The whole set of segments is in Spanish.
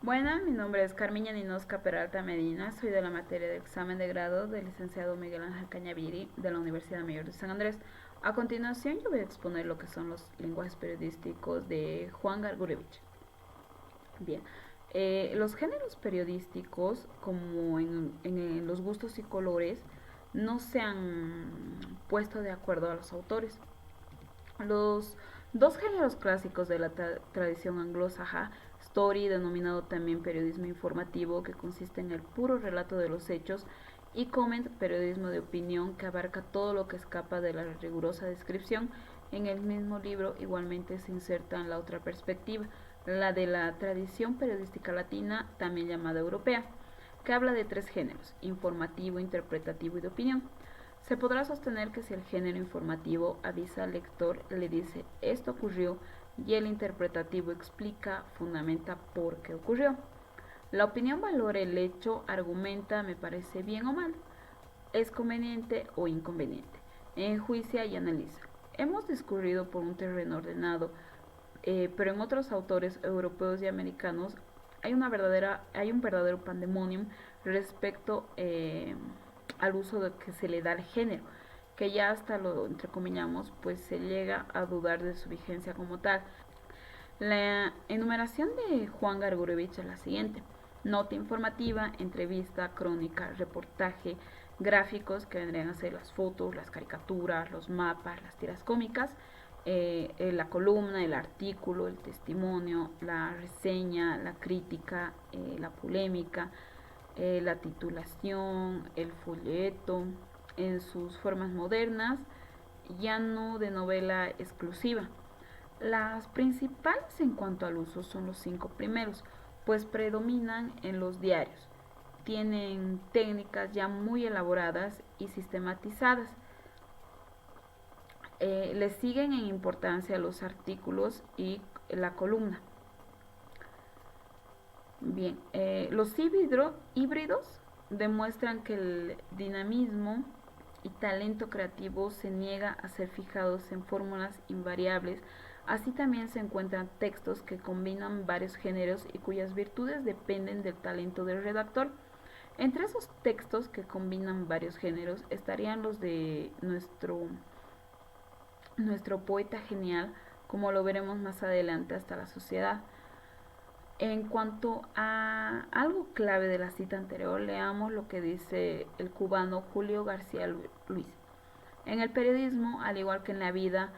Buenas, mi nombre es Carmiña Ninosca Peralta Medina, soy de la materia de examen de grado del licenciado Miguel Ángel Cañaviri de la Universidad Mayor de San Andrés. A continuación yo voy a exponer lo que son los lenguajes periodísticos de Juan Gargurevich. Bien, los géneros periodísticos, como en los gustos y colores, no se han puesto de acuerdo a los autores. Los dos géneros clásicos de la tradición anglosajona, story, denominado también periodismo informativo, que consiste en el puro relato de los hechos, y comment, periodismo de opinión, que abarca todo lo que escapa de la rigurosa descripción. En el mismo libro igualmente se inserta en la otra perspectiva, la de la tradición periodística latina, también llamada europea, que habla de tres géneros: informativo, interpretativo y de opinión. Se podrá sostener que si el género informativo avisa al lector, le dice esto ocurrió, y el interpretativo explica, fundamenta por qué ocurrió. La opinión valora el hecho, argumenta, me parece bien o mal, es conveniente o inconveniente, enjuicia y analiza. Hemos discurrido por un terreno ordenado, pero en otros autores europeos y americanos hay un verdadero pandemonium respecto al uso de que se le da al género, que ya hasta lo entrecomillamos, pues se llega a dudar de su vigencia como tal. La enumeración de Juan Gargurevich es la siguiente: nota informativa, entrevista, crónica, reportaje, gráficos, que vendrían a ser las fotos, las caricaturas, los mapas, las tiras cómicas, la columna, el artículo, el testimonio, la reseña, la crítica, la polémica, la titulación, el folleto, en sus formas modernas, ya no de novela exclusiva. Las principales en cuanto al uso son los cinco primeros, pues predominan en los diarios. Tienen técnicas ya muy elaboradas y sistematizadas. Le siguen en importancia los artículos y la columna. Bien, los híbridos demuestran que el dinamismo y talento creativo se niega a ser fijados en fórmulas invariables. Así también se encuentran textos que combinan varios géneros y cuyas virtudes dependen del talento del redactor. Entre esos textos que combinan varios géneros estarían los de nuestro poeta genial, como lo veremos más adelante, hasta la sociedad. En cuanto a algo clave de la cita anterior, leamos lo que dice el cubano Julio García Luis. En el periodismo, al igual que en la vida,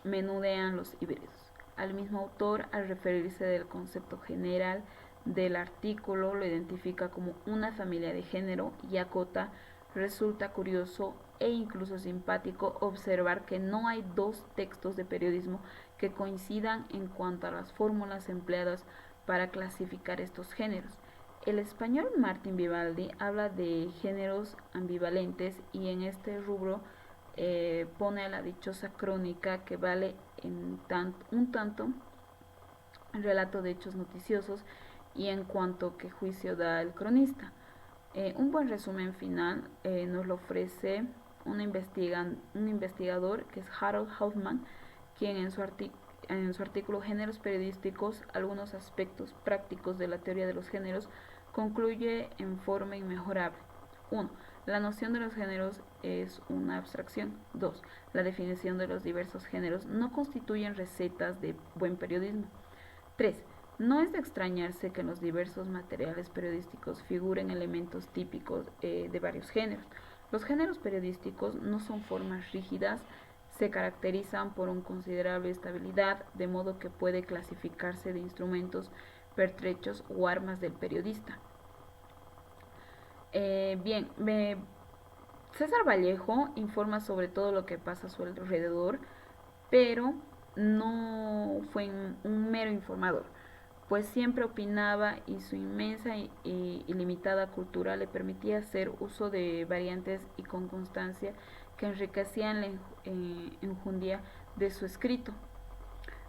menudean los híbridos. Al mismo autor, al referirse del concepto general del artículo, lo identifica como una familia de género y acota: resulta curioso e incluso simpático observar que no hay dos textos de periodismo que coincidan en cuanto a las fórmulas empleadas para clasificar estos géneros. El español Martín Vivaldi habla de géneros ambivalentes y en este rubro pone a la dichosa crónica, que vale un tanto relato de hechos noticiosos y en cuanto que juicio da el cronista. Un buen resumen final nos lo ofrece un investigador que es Harold Hoffman, quien en su artículo Géneros periodísticos, algunos aspectos prácticos de la teoría de los géneros, concluye en forma inmejorable. 1. La noción de los géneros es una abstracción. 2. La definición de los diversos géneros no constituyen recetas de buen periodismo. 3. No es de extrañarse que en los diversos materiales periodísticos figuren elementos típicos de varios géneros. Los géneros periodísticos no son formas rígidas, se caracterizan por una considerable estabilidad, de modo que puede clasificarse de instrumentos, pertrechos o armas del periodista. Bien, César Vallejo informa sobre todo lo que pasa a su alrededor, pero no fue un mero informador, pues siempre opinaba y su inmensa y limitada cultura le permitía hacer uso de variantes y con constancia que enriquecían la enjundia de su escrito.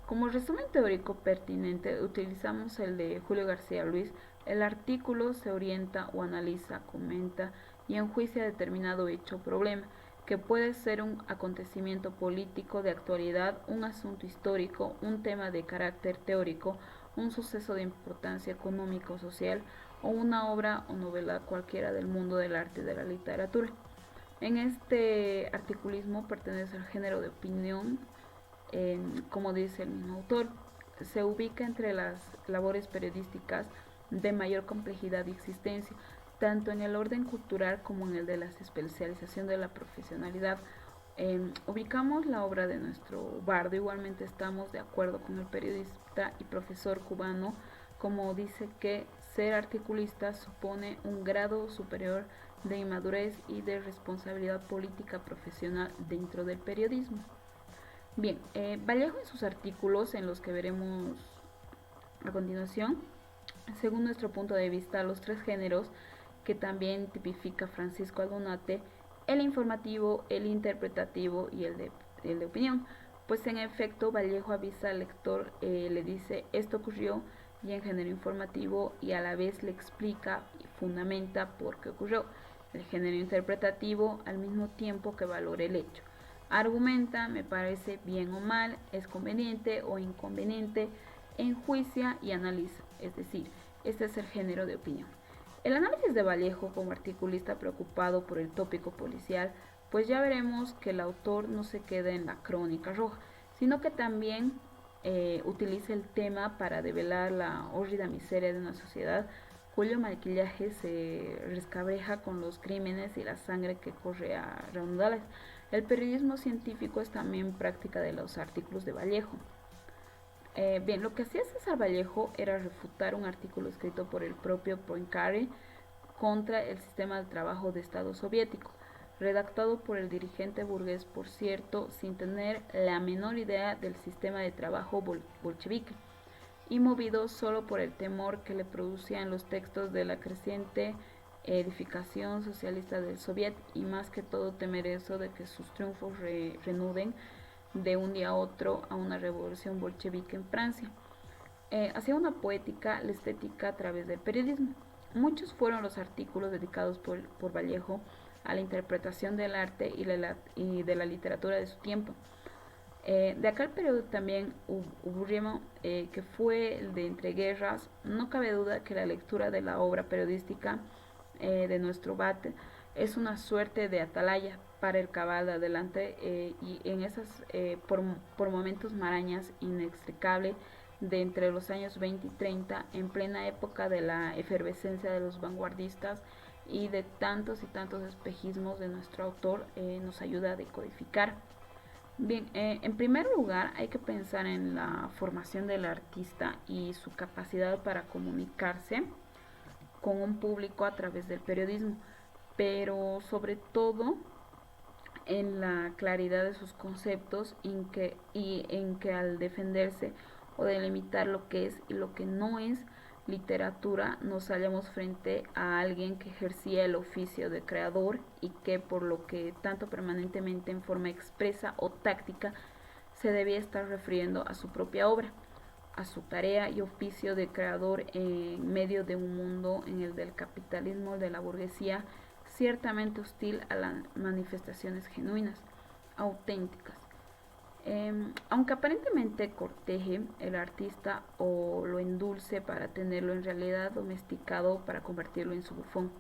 Como resumen teórico pertinente, utilizamos el de Julio García Luis. El artículo se orienta o analiza, comenta y enjuicia determinado hecho o problema, que puede ser un acontecimiento político de actualidad, un asunto histórico, un tema de carácter teórico un suceso de importancia económica o social, o una obra o novela cualquiera del mundo del arte y de la literatura. En este articulismo pertenece al género de opinión, como dice el mismo autor. Se ubica entre las labores periodísticas de mayor complejidad y existencia, tanto en el orden cultural como en el de la especialización de la profesionalidad. Ubicamos la obra de nuestro bardo, igualmente estamos de acuerdo con el periodista y profesor cubano, como dice que ser articulista supone un grado superior de inmadurez y de responsabilidad política profesional dentro del periodismo. Bien, Vallejo en sus artículos, en los que veremos a continuación, según nuestro punto de vista, los tres géneros que también tipifica Francisco Aldunate: el informativo, el interpretativo y el de opinión. Pues en efecto, Vallejo avisa al lector, le dice esto ocurrió y en género informativo, y a la vez le explica y fundamenta por qué ocurrió. El género interpretativo, al mismo tiempo que valora el hecho. Argumenta, me parece bien o mal, es conveniente o inconveniente, enjuicia y analiza, es decir, este es el género de opinión. El análisis de Vallejo como articulista preocupado por el tópico policial, pues ya veremos que el autor no se queda en la crónica roja, sino que también utiliza el tema para develar la hórrida miseria de una sociedad cuyo maquillaje se rescabreja con los crímenes y la sangre que corre a raudales. El periodismo científico es también práctica de los artículos de Vallejo. Bien, lo que hacía César Vallejo era refutar un artículo escrito por el propio Poincaré contra el sistema de trabajo de Estado soviético, redactado por el dirigente burgués, por cierto, sin tener la menor idea del sistema de trabajo bolchevique, y movido solo por el temor que le producían los textos de la creciente edificación socialista del Soviet, y más que todo temeroso de que sus triunfos renuden de un día a otro a una revolución bolchevique en Francia. Hacía una poética, la estética a través del periodismo. Muchos fueron los artículos dedicados por Vallejo a la interpretación del arte y de la literatura de su tiempo. De aquel periodo también Uburriemo, que fue el de entreguerras. No cabe duda que la lectura de la obra periodística de nuestro Bate es una suerte de atalaya para el cabal de adelante, y en esas por momentos marañas inextricable de entre los años 20 y 30, en plena época de la efervescencia de los vanguardistas y de tantos y tantos espejismos de nuestro autor, nos ayuda a decodificar. Bien, en primer lugar hay que pensar en la formación del artista y su capacidad para comunicarse con un público a través del periodismo, pero sobre todo en la claridad de sus conceptos y en que al defenderse o delimitar lo que es y lo que no es literatura, nos hallamos frente a alguien que ejercía el oficio de creador y que, por lo que tanto permanentemente en forma expresa o táctica, se debía estar refiriendo a su propia obra, a su tarea y oficio de creador en medio de un mundo en el del capitalismo de la burguesía, ciertamente hostil a las manifestaciones genuinas, auténticas. Aunque aparentemente corteje el artista o lo endulce para tenerlo en realidad domesticado para convertirlo en su bufón.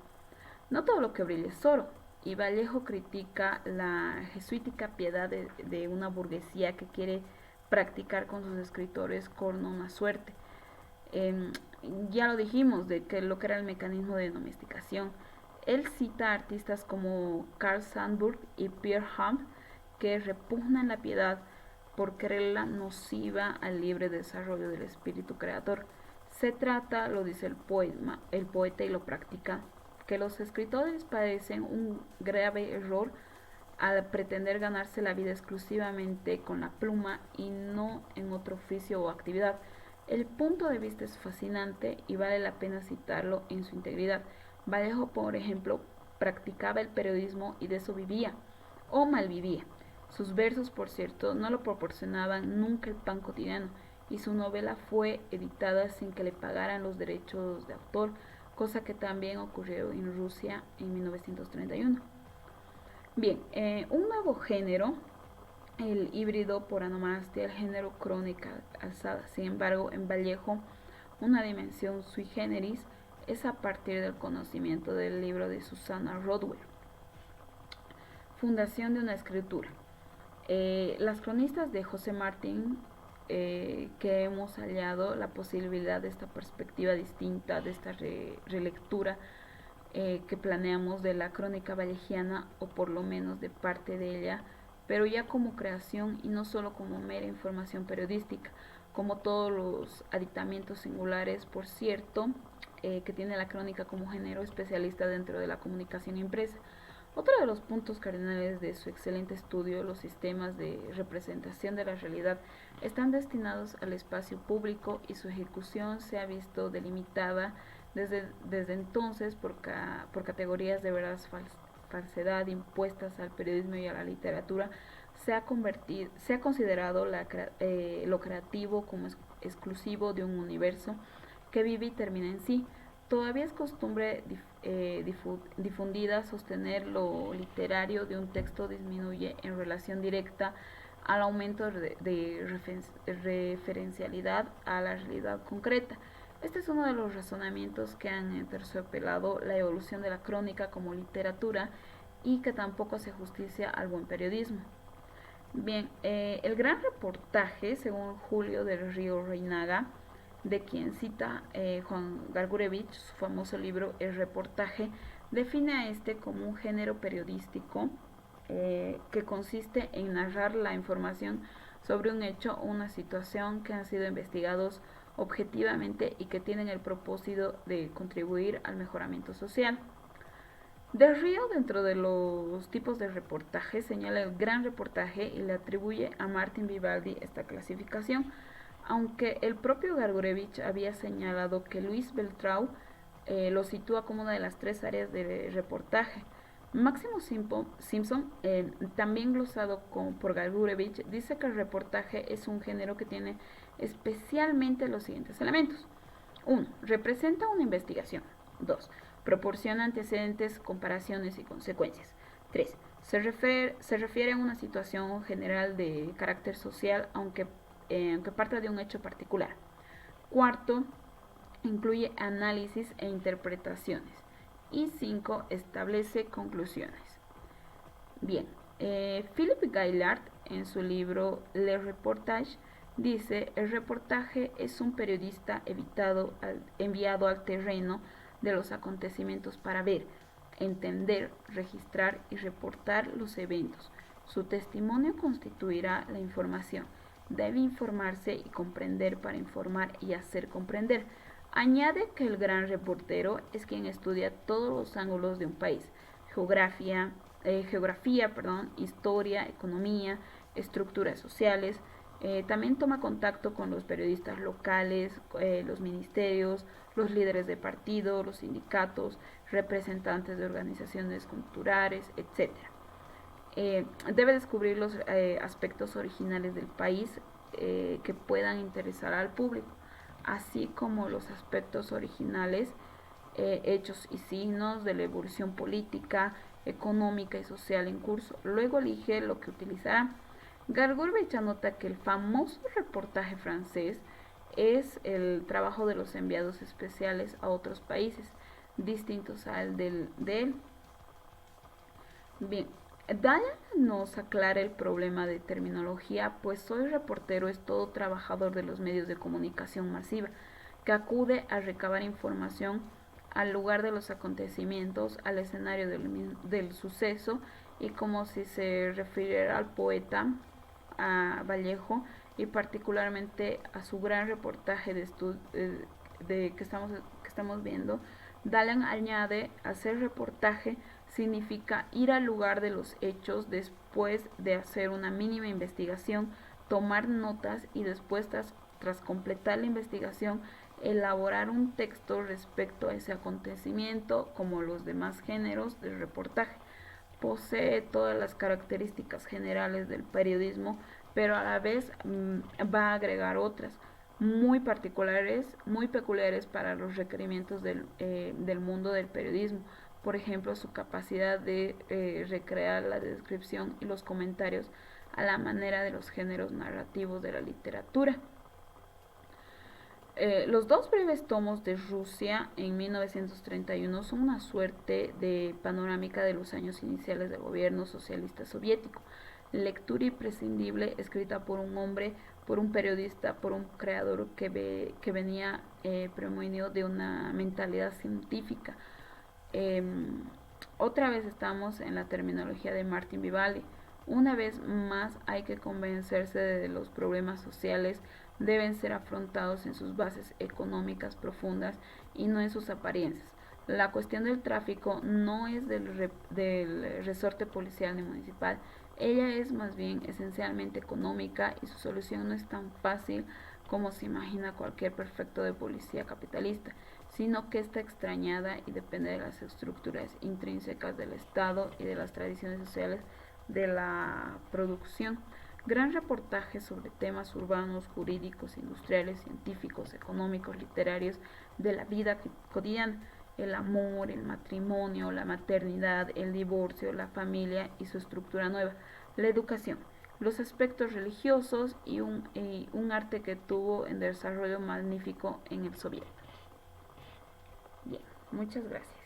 No todo lo que brilla es oro, y Vallejo critica la jesuítica piedad de una burguesía que quiere practicar con sus escritores con una suerte. Eh, ya lo dijimos de que lo que era el mecanismo de domesticación. Él cita a artistas como Carl Sandburg y Pierre Hamp, que repugnan la piedad por creerla nociva al libre desarrollo del espíritu creador. Se trata, lo dice el poeta y lo practica, que los escritores padecen un grave error al pretender ganarse la vida exclusivamente con la pluma y no en otro oficio o actividad. El punto de vista es fascinante y vale la pena citarlo en su integridad. Vallejo, por ejemplo, practicaba el periodismo y de eso vivía, o malvivía. Sus versos, por cierto, no lo proporcionaban nunca el pan cotidiano, y su novela fue editada sin que le pagaran los derechos de autor, cosa que también ocurrió en Rusia en 1931. Bien, un nuevo género, el híbrido por anomastia, el género crónica alzada. Sin embargo, en Vallejo una dimensión sui generis, es a partir del conocimiento del libro de Susanna Rodwell, Fundación de una escritura. Las cronistas de José Martín, que hemos hallado la posibilidad de esta perspectiva distinta, de esta relectura que planeamos de la crónica vallejiana, o por lo menos de parte de ella, pero ya como creación y no solo como mera información periodística, como todos los aditamientos singulares, por cierto, que tiene la crónica como género especialista dentro de la comunicación impresa. Otro de los puntos cardinales de su excelente estudio, los sistemas de representación de la realidad, están destinados al espacio público y su ejecución se ha visto delimitada desde entonces por categorías de verdad falsedad impuestas al periodismo y a la literatura. Se ha considerado lo creativo como exclusivo de un universo que vive y termina en sí. Todavía es costumbre difundida sostener lo literario de un texto disminuye en relación directa al aumento de referencialidad a la realidad concreta. Este es uno de los razonamientos que han interpelado la evolución de la crónica como literatura y que tampoco hace justicia al buen periodismo. Bien, el gran reportaje, según Julio del Río Reinaga, de quien cita Juan Gargurevich, su famoso libro El reportaje, define a este como un género periodístico que consiste en narrar la información sobre un hecho o una situación que han sido investigados objetivamente y que tienen el propósito de contribuir al mejoramiento social. Del Río, dentro de los tipos de reportaje, señala el gran reportaje y le atribuye a Martin Vivaldi esta clasificación, aunque el propio Gargurevich había señalado que Luis Beltrau lo sitúa como una de las tres áreas de reportaje. Máximo Simpson, también glosado por Gargurevich, dice que el reportaje es un género que tiene especialmente los siguientes elementos. 1. Representa una investigación. 2. Proporciona antecedentes, comparaciones y consecuencias. 3. Se refiere a una situación general de carácter social, aunque parta de un hecho particular. 4. Incluye análisis e interpretaciones. Y 5. Establece conclusiones. Bien, Philip Gaillard, en su libro Le Reportage, dice: el reportaje es un periodista enviado al terreno de los acontecimientos para ver, entender, registrar y reportar los eventos. Su testimonio constituirá la información. Debe informarse y comprender para informar y hacer comprender. Añade que el gran reportero es quien estudia todos los ángulos de un país: geografía, historia, economía, estructuras sociales. También toma contacto con los periodistas locales, los ministerios, los líderes de partido, los sindicatos, representantes de organizaciones culturales, etc. Debe descubrir los aspectos originales del país que puedan interesar al público, así como los aspectos originales, hechos y signos de la evolución política, económica y social en curso. Luego elige lo que utilizará. Gargurevich anota que el famoso reportaje francés es el trabajo de los enviados especiales a otros países distintos al de él. Bien, Diane nos aclara el problema de terminología, pues soy reportero es todo trabajador de los medios de comunicación masiva que acude a recabar información al lugar de los acontecimientos, al escenario del suceso, y como si se refiriera al poeta, a Vallejo, y particularmente a su gran reportaje que estamos viendo. Dallin añade: hacer reportaje significa ir al lugar de los hechos después de hacer una mínima investigación, tomar notas y después, tras completar la investigación, elaborar un texto respecto a ese acontecimiento. Como los demás géneros del reportaje, posee todas las características generales del periodismo, pero a la vez va a agregar otras muy peculiares para los requerimientos del mundo del periodismo. Por ejemplo, su capacidad de recrear la descripción y los comentarios a la manera de los géneros narrativos de la literatura. Los dos breves tomos de Rusia en 1931 son una suerte de panorámica de los años iniciales del gobierno socialista soviético. Lectura imprescindible, escrita por un hombre, por un periodista, por un creador que venía premunido de una mentalidad científica. Eh, Otra vez estamos en la terminología de Martin Vivaldi. Una vez más hay que convencerse de que los problemas sociales deben ser afrontados en sus bases económicas profundas y no en sus apariencias. La cuestión del tráfico no es del resorte policial ni municipal, ella es más bien esencialmente económica y su solución no es tan fácil como se imagina cualquier prefecto de policía capitalista, sino que está extrañada y depende de las estructuras intrínsecas del Estado y de las tradiciones sociales de la producción. Gran reportaje sobre temas urbanos, jurídicos, industriales, científicos, económicos, literarios, de la vida cotidiana, el amor, el matrimonio, la maternidad, el divorcio, la familia y su estructura nueva, la educación, los aspectos religiosos y un arte que tuvo en desarrollo magnífico en el soviet. Bien, muchas gracias.